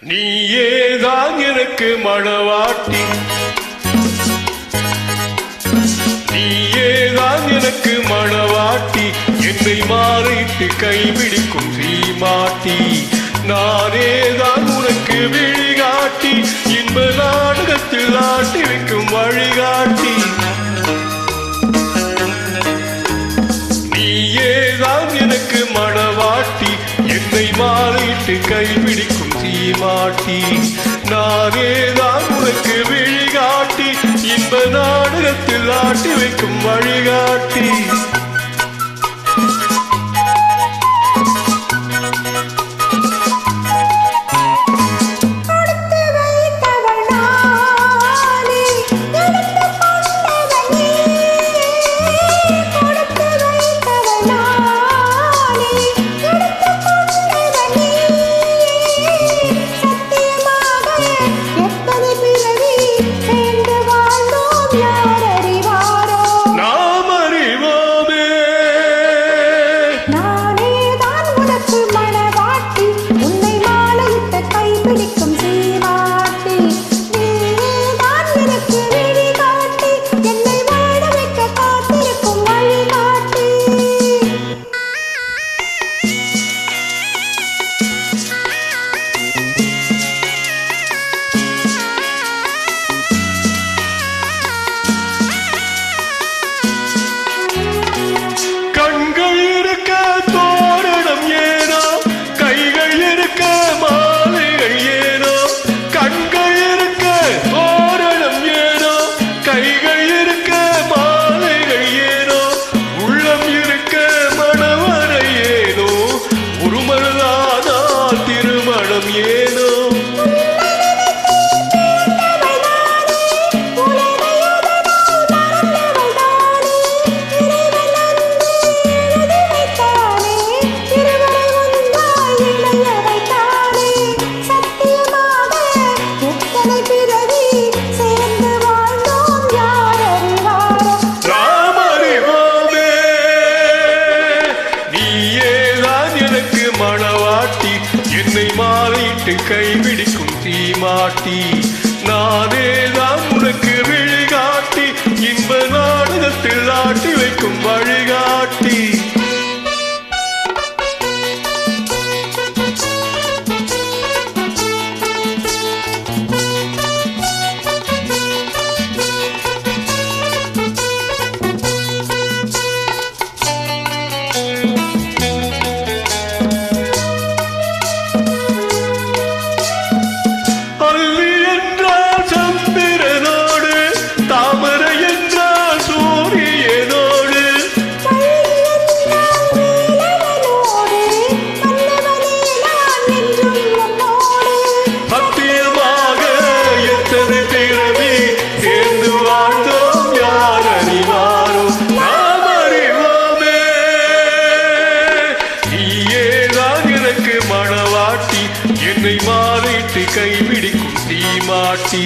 நீயேதான் எனக்கு மணவாட்டி, நீயேதான் எனக்கு மணவாட்டி, என்னை மாறிட்டு கைபிடிக்கும் சீமாட்டி. நானேதான் உனக்கு விழிகாட்டி, இன்ப நாடகத்தில் ஆட்டி வைக்கும் வழிகாட்டி. நீயேதான் எனக்கு மணவாட்டி, என்னை மாறிட்டு கைபிடிக்கும் சீமாட்டி. நானேதான் உனக்கு விழிகாட்டி, இன்ப நாடகத்தில் ஆட்டி வைக்கும் வழிகாட்டி. என்னை மாறிட்டு கைபிடிக்கும் சீமாட்டி. நானேதான் உனக்கு விழிகாட்டி, இன்ப நாடகத்தில் ஆட்டி வைக்கும் வழிகாட்டி. என்னை மாறிட்டு கைபிடிக்கும் சீமாட்டி.